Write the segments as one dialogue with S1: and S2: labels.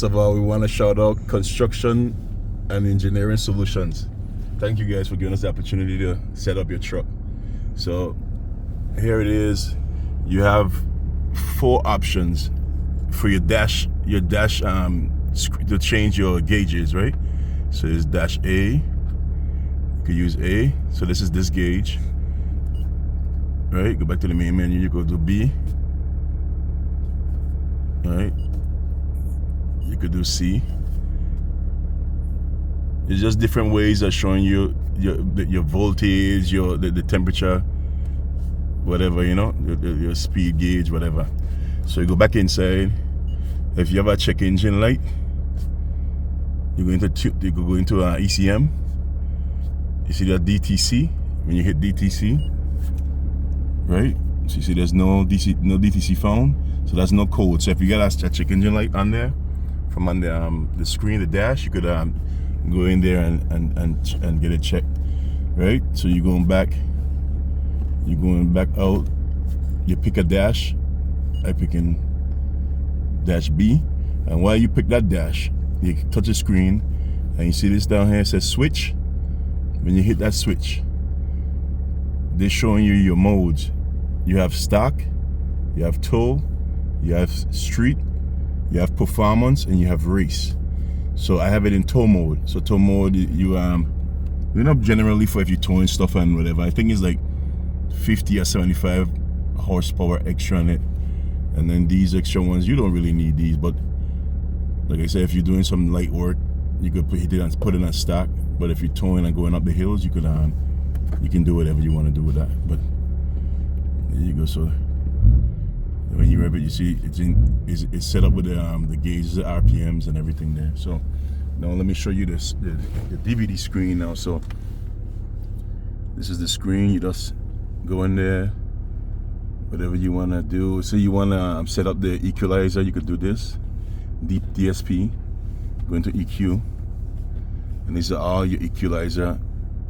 S1: first of all, we want to shout out Construction and Engineering Solutions. Thank you guys for giving us the opportunity to set up your truck. So here it is. You have 4 options for your dash to change your gauges, right? So there's dash A. You could use A. So this is this gauge, right? Go back to the main menu. You go to B. All right. You could do C. It's just different ways of showing you your voltage, the temperature, whatever, you know, your speed gauge, whatever. So you go back inside. If you have a check engine light, you go into ECM. You see that DTC. When you hit DTC, right? So you see there's no DTC found. So that's no code. So if you got a check engine light on there, from on the screen, the dash, you could go in there and get it checked, right? So you're going back out. You pick a dash. I pick in dash B, and while you pick that dash, you touch the screen, and you see this down here, it says switch. When you hit that switch, they're showing you your modes. You have stock, you have tow, you have street, you have performance, and you have race. So I have it in tow mode. So tow mode, you know, generally for if you're towing stuff and whatever, I think it's like 50 or 75 horsepower extra on it. And then these extra ones, you don't really need these, but like I said, if you're doing some light work, you could put it on stock. But if you're towing and going up the hills, you can do whatever you want to do with that. But there you go. So when you rev it, you see it's set up with the gauges, the RPMs, and everything there. So now let me show you this the DVD screen now. So this is the screen. You just go in there, whatever you want to do. So you want to set up the equalizer, you could do this. DSP, go into EQ, and these are all your equalizer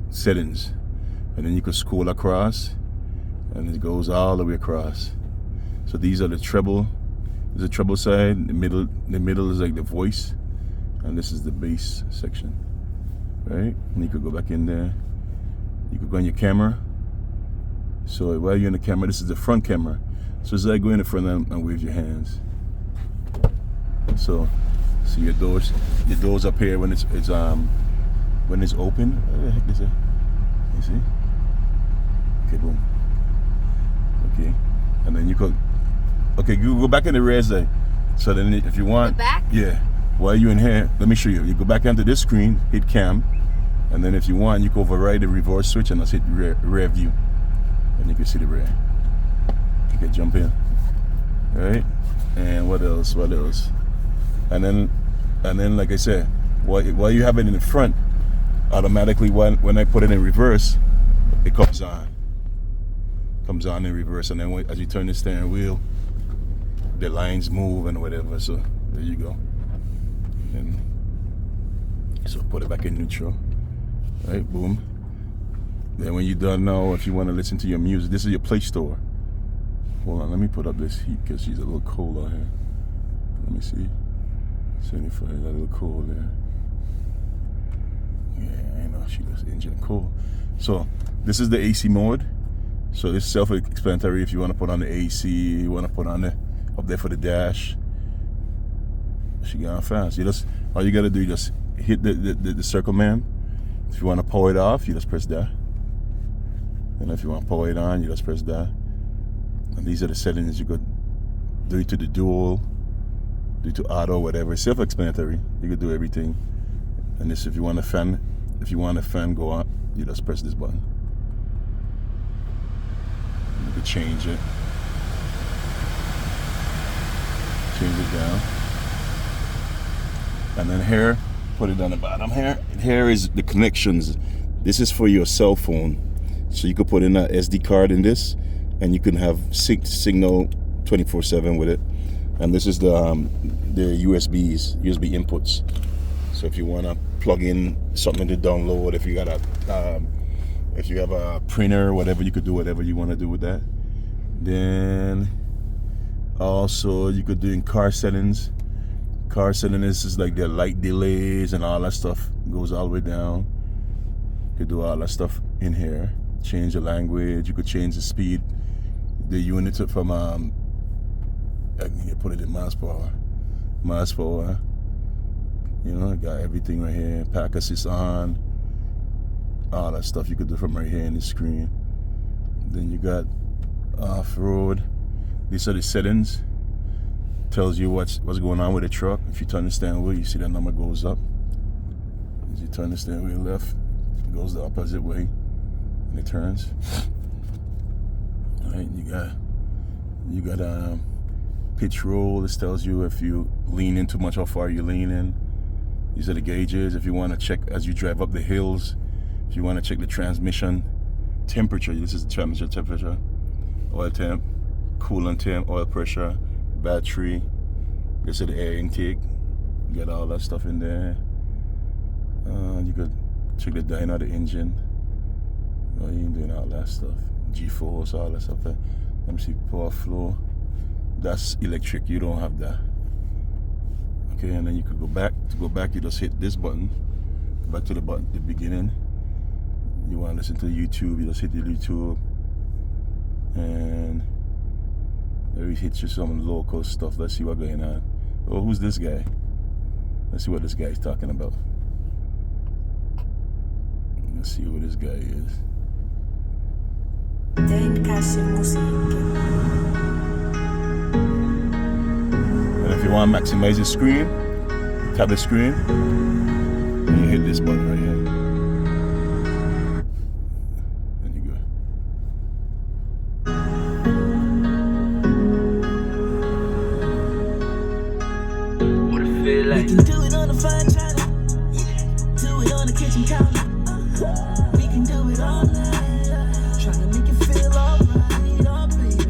S1: settings. And then you can scroll across, and it goes all the way across. So these are the treble. There's a treble side. The middle is like the voice, and this is the bass section, right? And you could go back in there. You could go on your camera. So while you're in the camera, this is the front camera. So it's like go in the front and wave your hands. So your doors up here when it's open. What the heck is it? You see? Okay, boom. Okay, and then you could. Okay, you go back in the rear side. So then if you want,
S2: the back?
S1: Yeah. While you're in here, let me show you. You go back onto this screen, hit cam, and then if you want, you can override the reverse switch and just hit rear view. And you can see the rear. You can jump in. Alright? And what else? And then like I said, while you have it in the front, automatically when I put it in reverse, it comes on. Comes on in reverse, and then as you turn the steering wheel, the lines move and whatever. So there you go. And so put it back in neutral. Right, boom. Then when you're done now, if you want to listen to your music, this is your Play Store. Hold on, let me put up this heat because she's a little cold out here. Let me see. 75, got a little cold there. Yeah, I know, she does engine cool. So this is the AC mode. So this is self-explanatory. If you want to put on the AC, you want to put on the up there for the dash. She going fast. All you gotta do, you just hit the circle man. If you want to power it off, you just press that. And if you want to power it on, you just press that. And these are the settings. You could do it to the dual, do it to auto, whatever. Self-explanatory. You could do everything. And this, if you want a fan go up, you just press this button. You could change it. Change it down. And then here, put it on the bottom here. Here is the connections. This is for your cell phone. So you could put in an SD card in this, and you can have signal 24/7 with it. And this is the USB inputs. So if you want to plug in something to download, if you got if you have a printer, whatever, you could do whatever you want to do with that. Then also you could do in car settings. car setting. This is like the light delays and all that stuff. Goes all the way down. You could do all that stuff in here. Change the language. You could change the speed. The unit from I can put it in miles per hour. Miles per hour. You know, got everything right here. Park assist on. All that stuff you could do from right here in the screen. Then you got off-road. These are the settings. Tells you what's going on with the truck. If you turn the steering wheel, you see that number goes up. As you turn the steering wheel left, it goes the opposite way, and it turns. All right, you got pitch roll. This tells you if you lean in too much, how far you lean in. These are the gauges. If you want to check as you drive up the hills, if you want to check the transmission temperature, this is the transmission temperature, oil temp, coolant temp, oil pressure, battery. This is the air intake. You got all that stuff in there. You could check the dyno, the engine. You ain't doing all that stuff. G-force, all that stuff there. Let me see, power flow. That's electric, you don't have that. Okay, and then you could go back. To go back, you just hit this button. Go back to the button, the beginning. You want to listen to YouTube, you just hit the YouTube. And there he hits you some local stuff. Let's see what's going on. Oh, who's this guy? Let's see what this guy's talking about. Let's see who this guy is. And if you want to maximize the screen, tap the screen, and you hit this button right here. And you go.
S2: What it feel like?
S3: We can do it on the fine china. Do it on the kitchen counter. We can do it all night. Trying to make you feel alright, oh baby.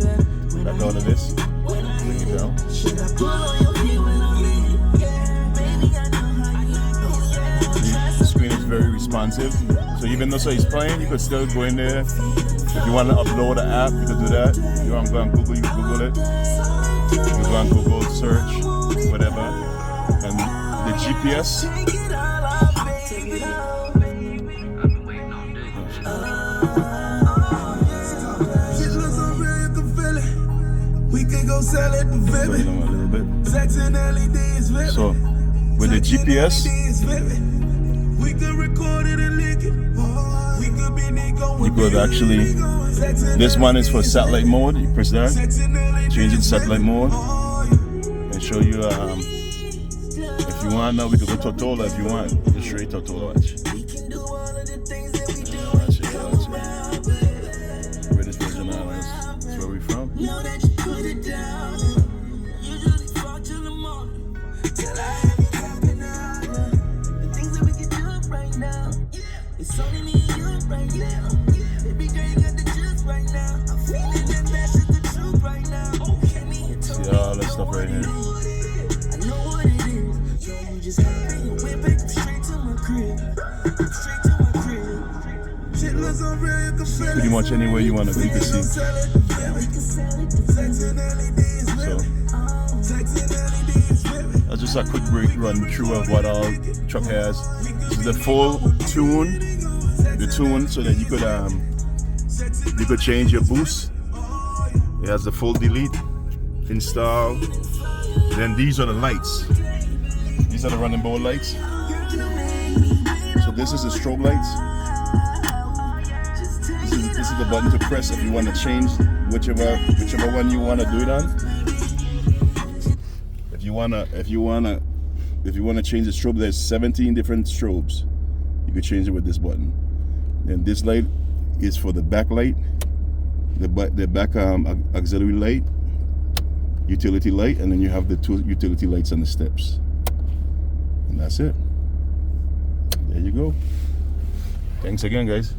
S1: Back out of this. Bring it down.
S3: Should I pull on your feet when I'm in? Yeah, baby, I know how you like it.
S1: The screen is very responsive. So even though he's playing, you could still go in there. If you want to upload an app, you could do that. If you want to go on Google, you can Google it. You can go on Google, search, whatever. And the GPS.
S3: Take it all off, take it all, baby.
S2: I've been waiting all day.
S3: Shit looks so real, you can feel it. We can go sell it to
S1: Turn it
S3: Vivid.
S1: on a little bit.
S3: Sex and LED is vivid.
S1: So with the GPS,
S3: we could record it and link it. We could be Nico.
S1: you could actually, this one is for satellite mode. You press that, change it to satellite mode, and show you, if you want now, we could go Totola if you want. Just show you Totola, watch.
S3: We can do all of the things that we do.
S1: Watch it. British Virgin Islands, that's where we from.
S3: Know that you put it down. Usually fuck till the morning. Till I have you happy now. The things that we can do right now. It's only me and you right now. Baby girl, you got the juice right now. I'm feeling that that's just the truth right now. Came in here, told
S1: See
S3: me
S1: all that stuff right here.
S3: I know what it is. So you just happy and went back straight to my crib. Straight to my crib. Shit looks so real, you can feel it.
S1: Pretty much anywhere you want to go, you can see. So that's just a quick run through of what all truck has. This is the full tune, the tune, so that you could change your boost. It has the full delete, install. Then these are the lights. These are the running board lights. So this is the strobe lights. This is the button to press if you want to change whichever one you want to do it on. If you wanna change the strobe, there's 17 different strobes. You could change it with this button. And this light is for the back light, the back auxiliary light, utility light, and then you have the two utility lights on the steps. And that's it. There you go. Thanks again, guys.